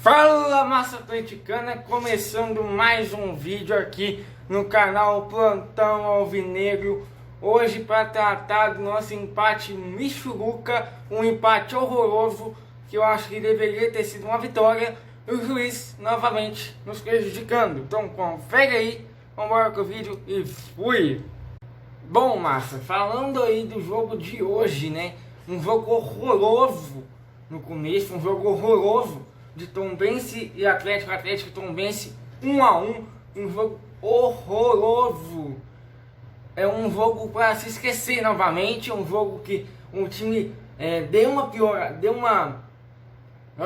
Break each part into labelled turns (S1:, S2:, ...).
S1: Fala, massa atleticana, começando mais um vídeo aqui no canal Plantão Alvinegro. Hoje para tratar do nosso empate Michuruca, um empate horroroso que eu acho que deveria ter sido uma vitória e o juiz novamente nos prejudicando. Então confere aí, vamos embora com o vídeo e fui! Bom, massa, falando aí do jogo de hoje, né? Um jogo horroroso no começo, um jogo horroroso de Tombense e Atlético e Tombense 1-1, um jogo horroroso. É um jogo para se esquecer novamente, um jogo que um time deu uma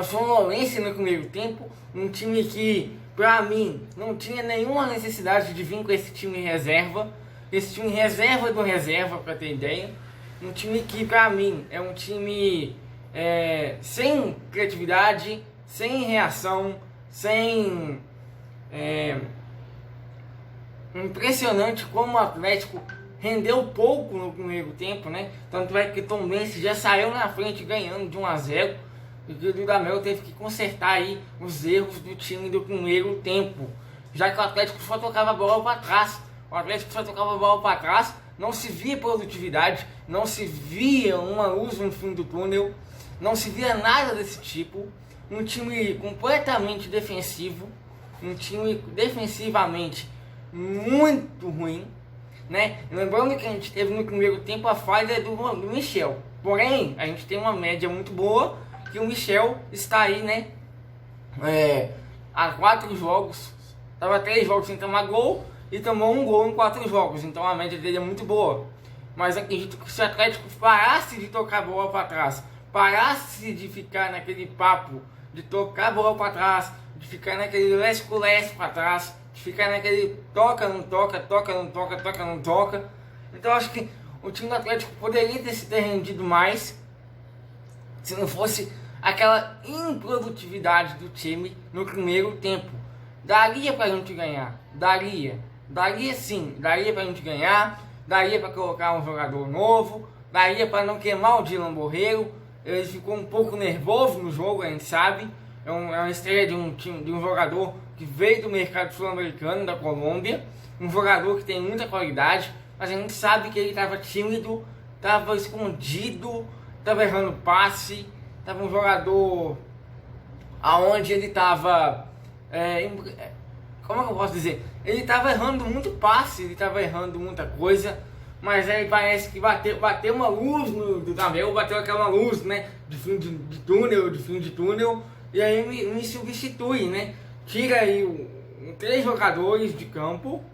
S1: sonolência no primeiro tempo, um time que para mim não tinha nenhuma necessidade de vir com esse time reserva, do reserva, para ter ideia, um time que para mim é um time sem criatividade, sem reação, sem impressionante como o Atlético rendeu pouco no primeiro tempo, né? Tanto é que Tombense já saiu na frente ganhando de 1-0 e o Dudamel teve que consertar aí os erros do time do primeiro tempo, já que o Atlético só tocava a bola para trás, não se via produtividade, não se via uma luz no fim do túnel, não se via nada desse tipo. Um time completamente defensivo, um time defensivamente muito ruim, né? Lembrando que a gente teve no primeiro tempo a falha do Michel, porém a gente tem uma média muito boa, que o Michel está aí, né? Há 4 jogos, estava 3 jogos sem tomar gol e tomou um gol em 4 jogos, então a média dele é muito boa. Mas acredito que se o Atlético parasse de tocar a bola para trás, parasse de ficar naquele papo de tocar a bola para trás, de ficar naquele lesco-lesco para trás, de ficar naquele toca, não toca, toca, não toca, toca, não toca. Então acho que o time do Atlético poderia ter rendido mais se não fosse aquela improdutividade do time no primeiro tempo. Daria pra gente ganhar, daria sim, daria pra gente ganhar, daria pra colocar um jogador novo, daria pra não queimar o Dylan Borreiro. Ele ficou um pouco nervoso no jogo, a gente sabe. É uma estreia de um jogador que veio do mercado sul-americano, da Colômbia. Um jogador que tem muita qualidade, mas a gente sabe que ele estava tímido, estava escondido, estava errando passe. Estava um jogador aonde ele estava... como é que eu posso dizer? Ele estava errando muito passe, ele estava errando muita coisa. Mas aí parece que bateu uma luz no Dudamel, bateu aquela luz, né, de fim de túnel, e aí me substitui, né, tira aí 3 jogadores de campo,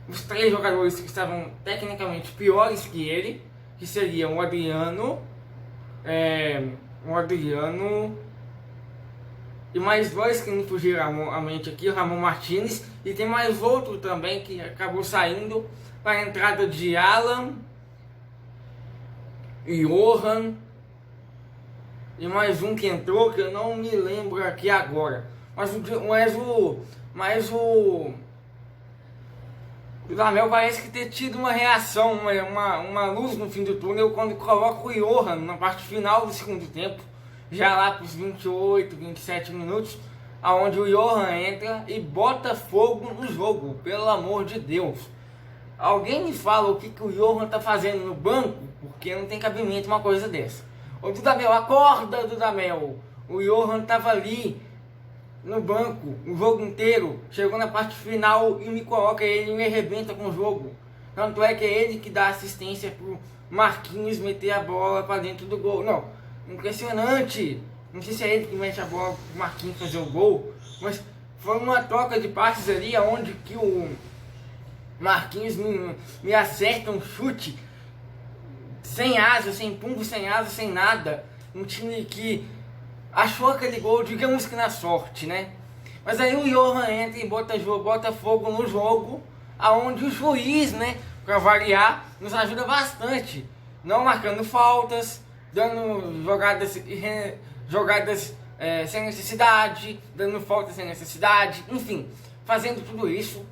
S1: os 3 jogadores que estavam tecnicamente piores que ele, que seriam o Adriano e mais 2 que me fugiram à mente aqui, o Ramon Martinez, e tem mais outro também que acabou saindo para a entrada de Alan, Johan e mais um que entrou que eu não me lembro aqui agora. Mas o Dudamel parece que ter tido uma reação, uma luz no fim do túnel quando coloca o Johan na parte final do segundo tempo, já lá para os 28, 27 minutos, aonde o Johan entra e bota fogo no jogo, pelo amor de Deus. Alguém me fala o que o Johan tá fazendo no banco, porque não tem cabimento uma coisa dessa. Ô Dudamel, acorda, Dudamel! O Johan tava ali no banco o jogo inteiro, chegou na parte final e me coloca ele e me arrebenta com o jogo. Tanto é que é ele que dá assistência pro Marquinhos meter a bola para dentro do gol. Não, impressionante! Não sei se é ele que mete a bola pro Marquinhos fazer o gol, mas foi uma troca de passes ali onde que o Marquinhos me acerta um chute sem asa, sem pumbo, sem asa, sem nada. Um time que achou aquele gol, digamos que na sorte, né? Mas aí o Johan entra e bota fogo no jogo, aonde o juiz, né, para variar, nos ajuda bastante. Não marcando faltas, dando jogadas sem necessidade, dando faltas sem necessidade, enfim, fazendo tudo isso.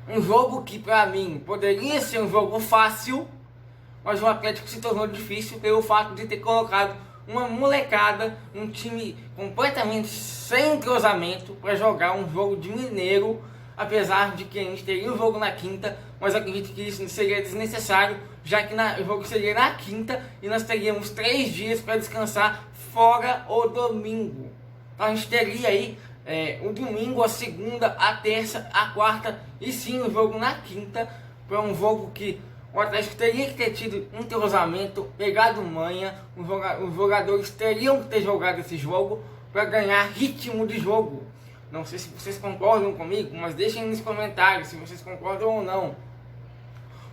S1: Um jogo que pra mim poderia ser um jogo fácil, mas o Atlético se tornou difícil pelo fato de ter colocado uma molecada, um time completamente sem entrosamento para jogar um jogo de Mineiro, apesar de que a gente teria um jogo na quinta, mas eu acredito que isso seria desnecessário, já que o jogo seria na quinta e nós teríamos 3 dias para descansar fora o domingo. Então a gente teria aí o domingo, a segunda, a terça, a quarta e sim o jogo na quinta, para um jogo que o Atlético teria que ter tido entrosamento, pegado manha, os jogadores teriam que ter jogado esse jogo para ganhar ritmo de jogo. Não sei se vocês concordam comigo, mas deixem nos comentários se vocês concordam ou não.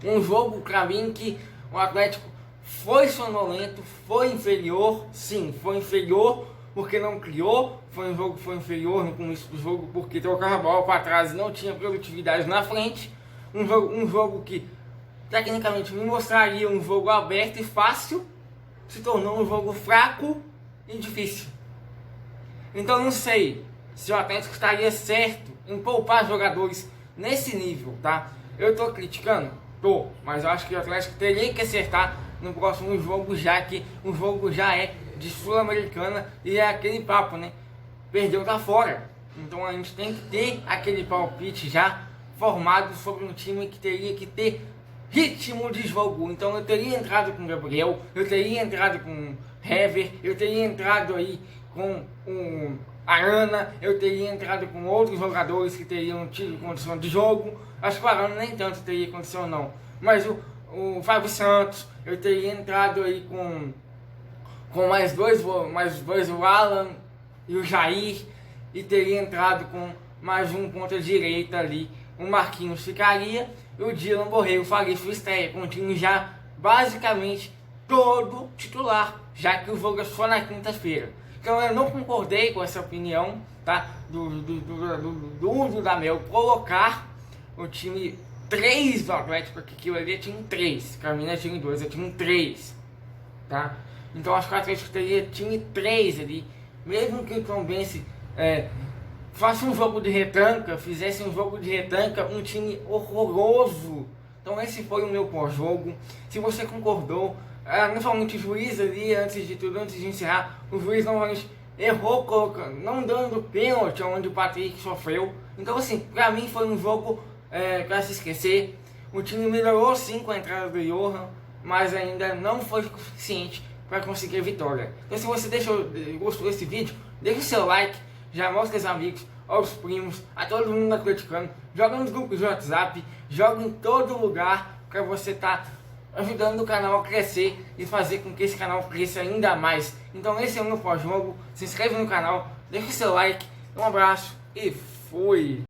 S1: Um jogo para mim que o Atlético foi sonolento, foi inferior, sim, foi inferior porque não criou, foi inferior no começo do jogo porque trocava a bola para trás e não tinha produtividade na frente. Um jogo que tecnicamente me mostraria um jogo aberto e fácil, se tornou um jogo fraco e difícil. Então não sei se o Atlético estaria certo em poupar jogadores nesse nível, tá? Eu tô criticando? Tô, mas eu acho que o Atlético teria que acertar no próximo jogo, já que o jogo já é de Sul-Americana e é aquele papo, né? Perdeu, tá fora. Então a gente tem que ter aquele palpite já formado sobre um time que teria que ter ritmo de jogo. Então eu teria entrado com Gabriel, eu teria entrado com Hever, eu teria entrado aí com o Arana, eu teria entrado com outros jogadores que teriam tido condição de jogo. Acho que o Arana nem tanto teria condição não, mas o Fábio Santos, eu teria entrado aí com mais dois, o Alan e o Jair, e teria entrado com mais um ponta direita ali, o Marquinhos ficaria, e o Dylan Borrego faria sua estreia, com o time já basicamente todo titular, já que o jogo é só na quinta-feira. Então eu não concordei com essa opinião, tá? Do Dudamel colocar o time 3 do Atlético, porque aquilo ali é time 3, Carmina é time 2, é time 3, tá? Então acho que o Atlético teria time 3 ali, mesmo que o Tombense faça um jogo de retranca, fizesse um jogo de retranca, um time horroroso. Então esse foi o meu pós-jogo. Se você concordou, principalmente o juiz ali, antes de encerrar, o juiz novamente errou, não dando pênalti onde o Patrick sofreu. Então assim, pra mim foi um jogo pra se esquecer. O time melhorou sim com a entrada do Johan, mas ainda não foi suficiente para conseguir a vitória. Então se você gostou desse vídeo, deixa o seu like, já mostra aos amigos, aos primos, a todo mundo atleticano, joga nos grupos de WhatsApp, joga em todo lugar para você estar ajudando o canal a crescer e fazer com que esse canal cresça ainda mais. Então esse é o meu pós-jogo, se inscreve no canal, deixa o seu like, um abraço e fui!